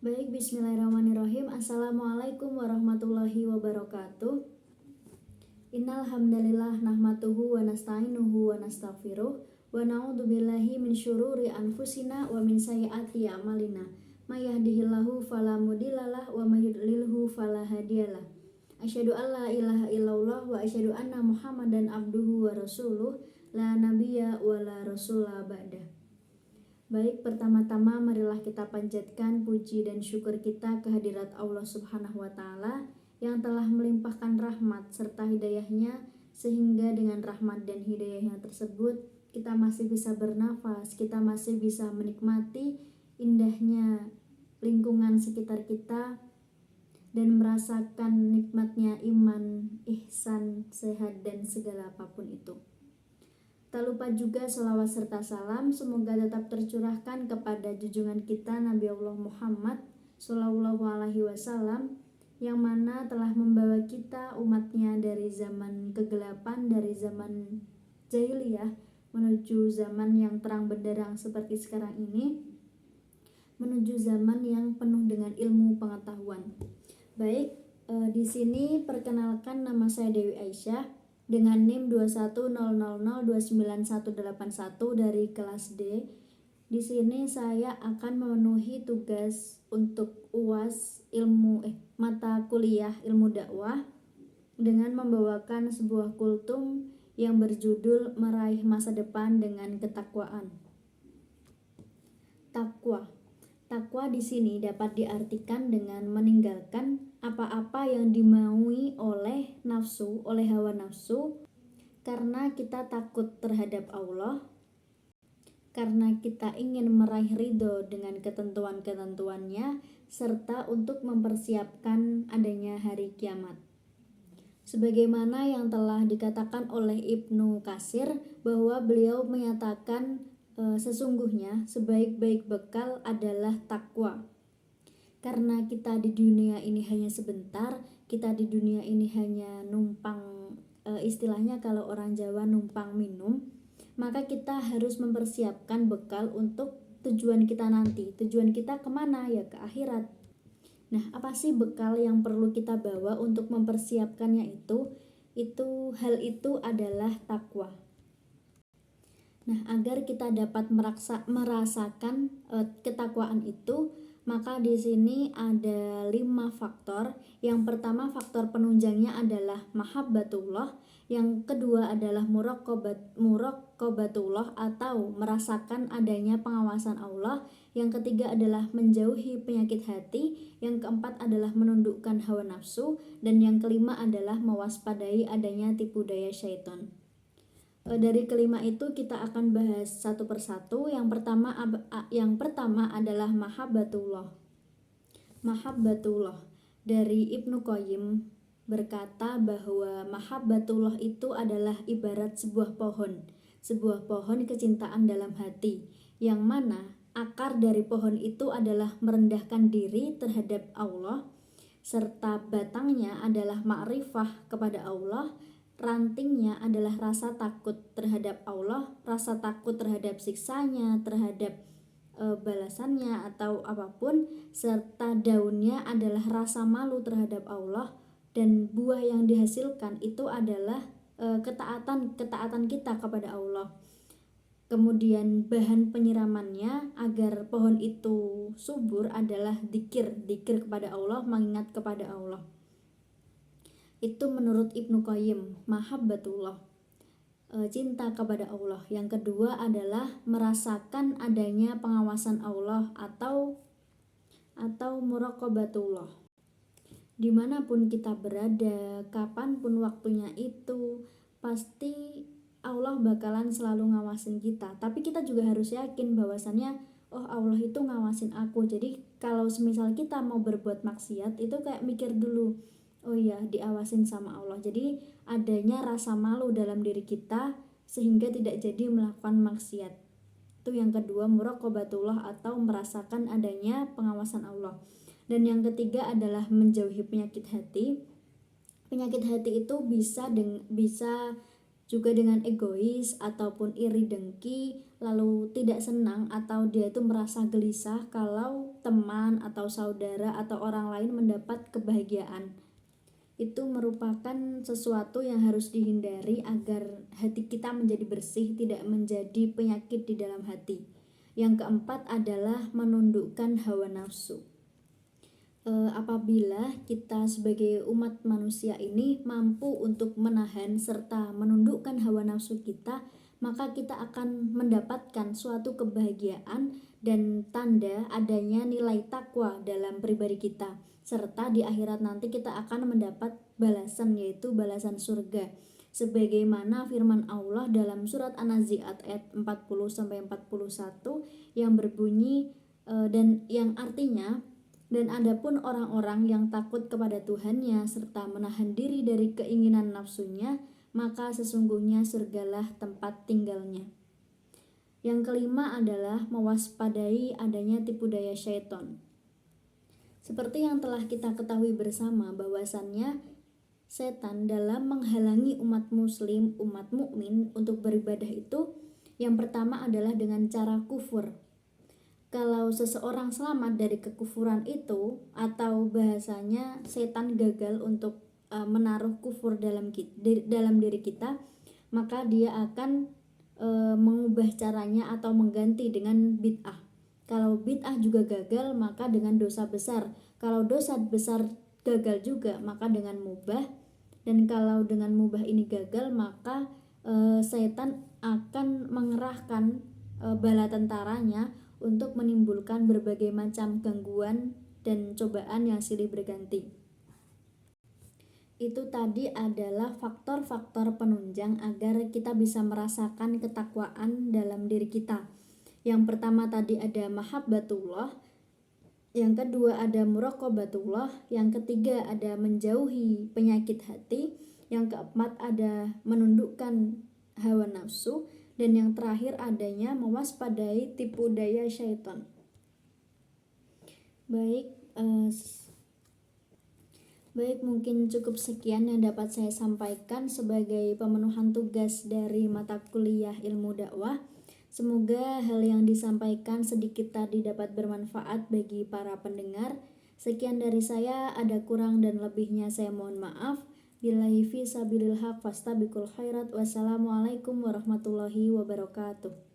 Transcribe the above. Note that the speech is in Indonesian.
Baik, bismillahirrahmanirrahim. Assalamualaikum warahmatullahi wabarakatuh. Innal hamdalillah nahmaduhu wa nasta'inuhu wa nastaghfiruh wa na'udzubillahi min syururi anfusina wa min sayyiati a'malina. May yahdihillahu fala mudhillalah wa may yudlilhu fala hadiyalah. Asyhadu an la ilaha illallah wa asyhadu anna Muhammadan abduhu wa rasuluh la nabiyya wa la rasula ba'dah. Baik, pertama-tama marilah kita panjatkan puji dan syukur kita kehadirat Allah Subhanahu wa Ta'ala yang telah melimpahkan rahmat serta hidayahnya, sehingga dengan rahmat dan hidayahnya tersebut kita masih bisa bernafas, kita masih bisa menikmati indahnya lingkungan sekitar kita dan merasakan nikmatnya iman, ihsan, sehat, dan segala apapun itu. Tak lupa juga sholawat serta salam semoga tetap tercurahkan kepada junjungan kita Nabi Allah Muhammad Sallallahu Alaihi Wasallam, yang mana telah membawa kita umatnya dari zaman kegelapan, dari zaman jahiliyah menuju zaman yang terang benderang seperti sekarang ini, menuju zaman yang penuh dengan ilmu pengetahuan. Baik, di sini perkenalkan, nama saya Dewi Aisyah dengan NIM 21000291181 dari kelas D. Di sini saya akan memenuhi tugas untuk UAS mata kuliah ilmu dakwah dengan membawakan sebuah kultum yang berjudul Meraih Masa Depan dengan Ketakwaan. Takwa di sini dapat diartikan dengan meninggalkan apa-apa yang dimaui oleh nafsu, oleh hawa nafsu, karena kita takut terhadap Allah, karena kita ingin meraih ridho dengan ketentuan-ketentuannya, serta untuk mempersiapkan adanya hari kiamat. Sebagaimana yang telah dikatakan oleh Ibnu Katsir bahwa beliau menyatakan sesungguhnya sebaik-baik bekal adalah takwa. Karena kita di dunia ini hanya sebentar, kita di dunia ini hanya numpang, istilahnya kalau orang Jawa numpang minum, maka kita harus mempersiapkan bekal untuk tujuan kita nanti. Tujuan kita kemana? Ya ke akhirat. Nah, apa sih bekal yang perlu kita bawa untuk mempersiapkannya itu? Hal itu adalah takwa. Nah, agar kita dapat merasakan ketakwaan itu, maka di sini ada 5 faktor. Yang pertama, faktor penunjangnya adalah mahabbatullah. Yang kedua adalah muraqabatullah atau merasakan adanya pengawasan Allah. Yang ketiga adalah menjauhi penyakit hati. Yang keempat adalah menundukkan hawa nafsu. Dan yang kelima adalah mewaspadai adanya tipu daya syaitan. Dari kelima itu kita akan bahas satu persatu. Yang pertama adalah mahabbatullah. Mahabbatullah dari Ibnu Qayyim berkata bahwa mahabbatullah itu adalah ibarat sebuah pohon kecintaan dalam hati, yang mana akar dari pohon itu adalah merendahkan diri terhadap Allah, serta batangnya adalah ma'rifah kepada Allah. Rantingnya adalah rasa takut terhadap Allah, rasa takut terhadap siksanya, terhadap balasannya atau apapun, serta daunnya adalah rasa malu terhadap Allah, dan buah yang dihasilkan itu adalah ketaatan kita kepada Allah. Kemudian bahan penyiramannya agar pohon itu subur adalah dzikir kepada Allah, mengingat kepada Allah. Itu menurut Ibnu Qayyim, mahabbatullah, cinta kepada Allah. Yang kedua adalah merasakan adanya pengawasan Allah atau muraqabatullah. Dimanapun kita berada, kapanpun waktunya itu, pasti Allah bakalan selalu ngawasin kita. Tapi kita juga harus yakin bahwasannya, oh Allah itu ngawasin aku. Jadi kalau semisal kita mau berbuat maksiat, itu kayak mikir dulu, oh iya, diawasin sama Allah. Jadi adanya rasa malu dalam diri kita sehingga tidak jadi melakukan maksiat. Itu yang kedua, muraqabatullah atau merasakan adanya pengawasan Allah. Dan yang ketiga adalah menjauhi penyakit hati. Penyakit hati itu bisa juga dengan egois ataupun iri dengki, lalu tidak senang atau dia itu merasa gelisah kalau teman atau saudara atau orang lain mendapat kebahagiaan. Itu merupakan sesuatu yang harus dihindari agar hati kita menjadi bersih, tidak menjadi penyakit di dalam hati. Yang keempat adalah menundukkan hawa nafsu. Apabila kita sebagai umat manusia ini mampu untuk menahan serta menundukkan hawa nafsu kita, maka kita akan mendapatkan suatu kebahagiaan dan tanda adanya nilai takwa dalam pribadi kita, serta di akhirat nanti kita akan mendapat balasan, yaitu balasan surga, sebagaimana firman Allah dalam surat An-Nazi'at ayat 40-41 yang berbunyi dan yang artinya, dan adapun orang-orang yang takut kepada Tuhannya serta menahan diri dari keinginan nafsunya, maka sesungguhnya surgalah tempat tinggalnya. Yang kelima adalah mewaspadai adanya tipu daya syaitan. Seperti yang telah kita ketahui bersama bahwasannya setan dalam menghalangi umat muslim, umat mukmin untuk beribadah itu, yang pertama adalah dengan cara kufur. Kalau seseorang selamat dari kekufuran itu, atau bahasanya setan gagal untuk menaruh kufur dalam diri kita, maka dia akan mengubah caranya atau mengganti dengan bid'ah. Kalau bid'ah juga gagal, maka dengan dosa besar. Kalau dosa besar gagal juga, maka dengan mubah. Dan kalau dengan mubah ini gagal, maka setan akan mengerahkan bala tentaranya untuk menimbulkan berbagai macam gangguan dan cobaan yang silih berganti. Itu tadi adalah faktor-faktor penunjang agar kita bisa merasakan ketakwaan dalam diri kita. Yang pertama tadi ada mahabbatullah, yang kedua ada muraqabatullah, yang ketiga ada menjauhi penyakit hati, yang keempat ada menundukkan hawa nafsu, dan yang terakhir adanya mewaspadai tipu daya syaitan. Baik, mungkin cukup sekian yang dapat saya sampaikan sebagai pemenuhan tugas dari mata kuliah ilmu dakwah. Semoga hal yang disampaikan sedikit tadi dapat bermanfaat bagi para pendengar. Sekian dari saya, ada kurang dan lebihnya saya mohon maaf. Billahi fi sabilil haq fastabiqul khairat. Wassalamualaikum warahmatullahi wabarakatuh.